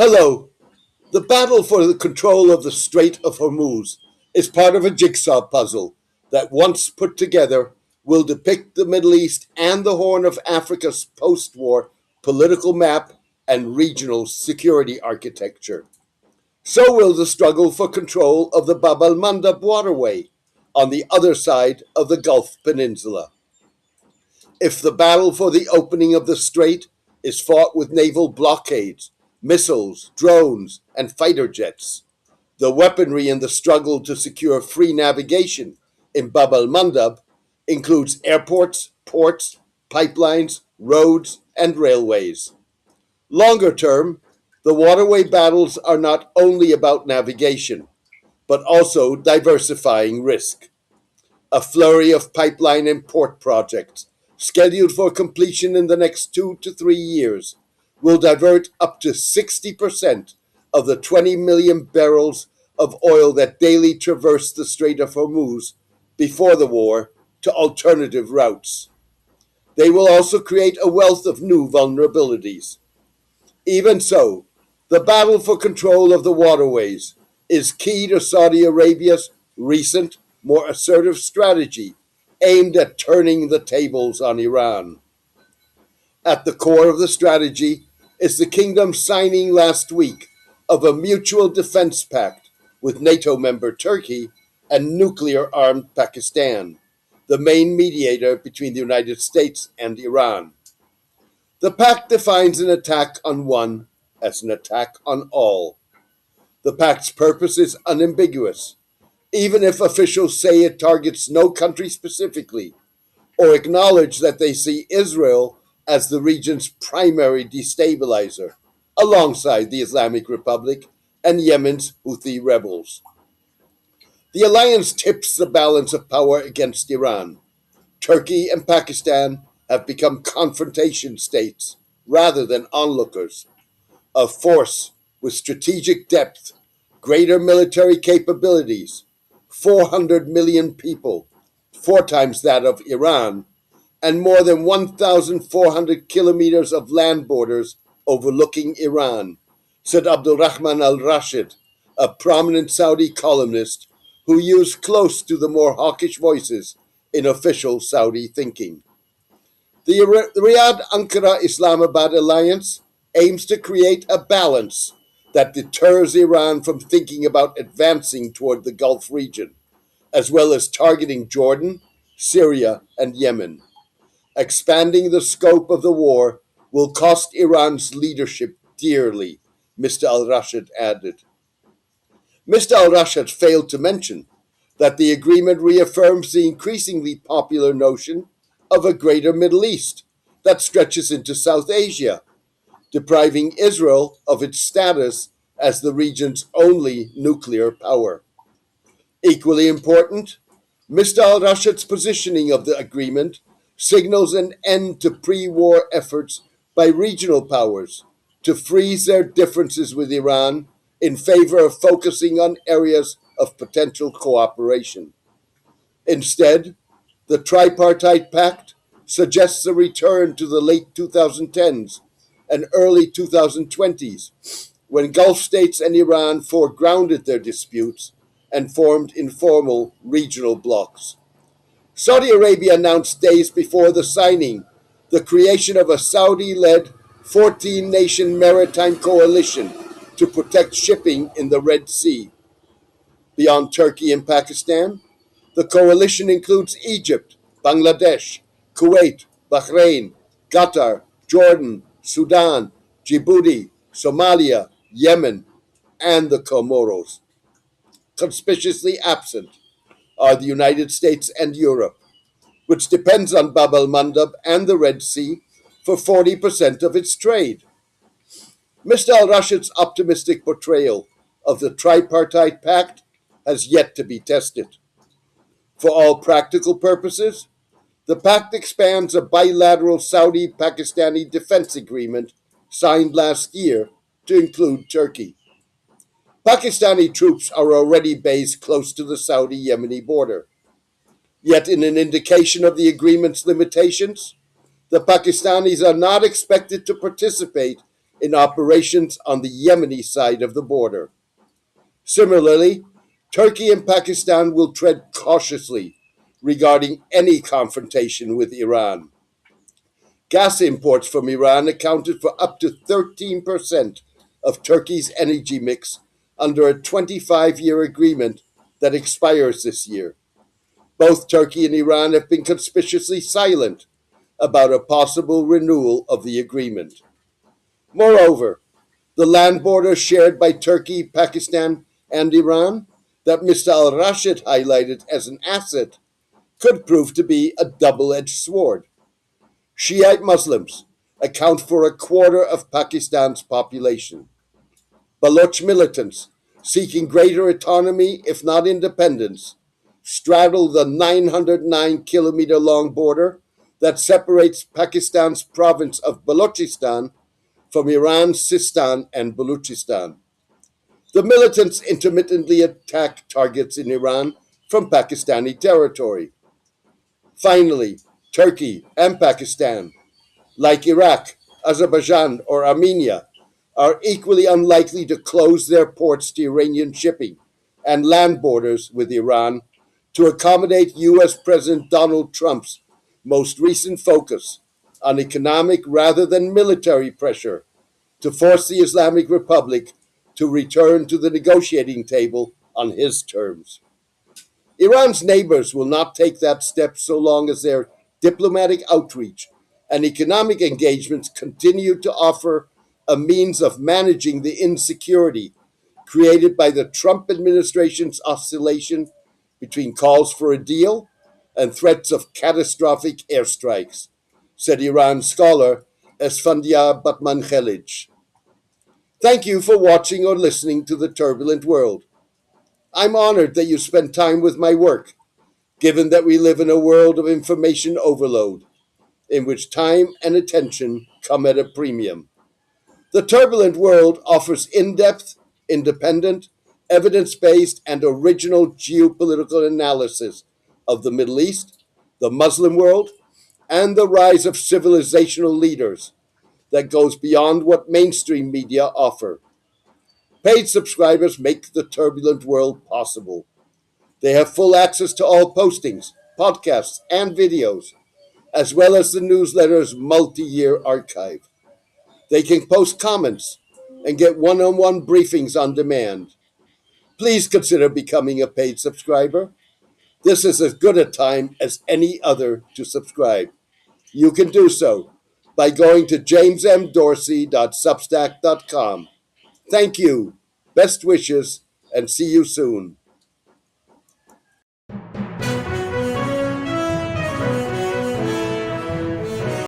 Hello. The battle for the control of the Strait of Hormuz is part of a jigsaw puzzle that, once put together, will depict the Middle East and the Horn of Africa's post war political map and regional security architecture. So will the struggle for control of the Bab al-Mandab waterway on the other side of the Gulf Peninsula. If the battle for the opening of the strait is fought with naval blockades, missiles, drones, and fighter jets, the weaponry in the struggle to secure free navigation in Bab al Mandab includes airports, ports, pipelines, roads, and railways. Longer term, the waterway battles are not only about navigation, but also diversifying risk. A flurry of pipeline and port projects, scheduled for completion in the next 2 to 3 years, will divert up to 60% of the 20 million barrels of oil that daily traverse the Strait of Hormuz before the war to alternative routes. They will also create a wealth of new vulnerabilities. Even so, the battle for control of the waterways is key to Saudi Arabia's recent, more assertive strategy aimed at turning the tables on Iran. At the core of the strategy is the kingdom signing last week of a mutual defense pact with NATO member Turkey and nuclear armed Pakistan, the main mediator between the United States and Iran. The pact defines an attack on one as an attack on all. The pact's purpose is unambiguous, even if officials say it targets no country specifically, or acknowledge that they see Israel as the region's primary destabilizer, alongside the Islamic Republic and Yemen's Houthi rebels. The alliance tips the balance of power against Iran. Turkey and Pakistan have become confrontation states rather than onlookers. A force with strategic depth, greater military capabilities, 400 million people, 4 times that of Iran, and more than 1,400 kilometers of land borders overlooking Iran, said Abdulrahman al-Rashid, a prominent Saudi columnist who used close to the more hawkish voices in official Saudi thinking. The Riyadh-Ankara-Islamabad alliance aims to create a balance that deters Iran from thinking about advancing toward the Gulf region, as well as targeting Jordan, Syria, and Yemen. Expanding the scope of the war will cost Iran's leadership dearly, Mr. al-Rashid added. Mr. al-Rashid failed to mention that the agreement reaffirms the increasingly popular notion of a greater Middle East that stretches into South Asia, depriving Israel of its status as the region's only nuclear power. Equally important, Mr. al Rashid's positioning of the agreement signals an end to pre war efforts by regional powers to freeze their differences with Iran in favor of focusing on areas of potential cooperation. Instead, the tripartite pact suggests a return to the late 2010s and early 2020s, when Gulf states and Iran foregrounded their disputes and formed informal regional blocs. Saudi Arabia announced days before the signing the creation of a Saudi led 14 nation maritime coalition to protect shipping in the Red Sea. Beyond Turkey and Pakistan, the coalition includes Egypt, Bangladesh, Kuwait, Bahrain, Qatar, Jordan, Sudan, Djibouti, Somalia, Yemen, and the Comoros. Conspicuously absent are the United States and Europe, which depends on Bab al Mandab and the Red Sea for 40% of its trade. Mr. al Rashid's optimistic portrayal of the tripartite pact has yet to be tested. For all practical purposes, the pact expands a bilateral Saudi Pakistani defense agreement signed last year to include Turkey. Pakistani troops are already based close to the Saudi Yemeni border. Yet, in an indication of the agreement's limitations, the Pakistanis are not expected to participate in operations on the Yemeni side of the border. Similarly, Turkey and Pakistan will tread cautiously regarding any confrontation with Iran. Gas imports from Iran accounted for up to 13% of Turkey's energy mix under a 25-year agreement that expires this year. Both Turkey and Iran have been conspicuously silent about a possible renewal of the agreement. Moreover, the land border shared by Turkey, Pakistan, and Iran that Mr. al Rashid highlighted as an asset could prove to be a double edged sword. Shiite Muslims account for a quarter of Pakistan's population. Baloch militants, seeking greater autonomy, if not independence, straddle the 909-kilometer long border that separates Pakistan's province of Balochistan from Iran's Sistan and Baluchistan. The militants intermittently attack targets in Iran from Pakistani territory. Finally, Turkey and Pakistan, like Iraq, Azerbaijan, or Armenia, are equally unlikely to close their ports to Iranian shipping and land borders with Iran to accommodate US President Donald Trump's most recent focus on economic rather than military pressure to force the Islamic Republic to return to the negotiating table on his terms. Iran's neighbors will not take that step so long as their diplomatic outreach and economic engagements continue to offer a means of managing the insecurity created by the Trump administration's oscillation between calls for a deal and threats of catastrophic airstrikes, said Iran scholar Esfandiar Batman-Khelij. Thank you for watching or listening to The Turbulent World. I'm honored that you spend time with my work, given that we live in a world of information overload, in which time and attention come at a premium. The Turbulent World offers in-depth, independent, evidence-based, and original geopolitical analysis of the Middle East, the Muslim world, and the rise of civilizational leaders that goes beyond what mainstream media offer. Paid subscribers make the Turbulent World possible. They have full access to all postings, podcasts, and videos, as well as the newsletter's multi-year archive. They can post comments and get one-on-one briefings on demand. Please consider becoming a paid subscriber. This is as good a time as any other to subscribe. You can do so by going to jamesmdorsey.substack.com. Thank you, best wishes, and see you soon.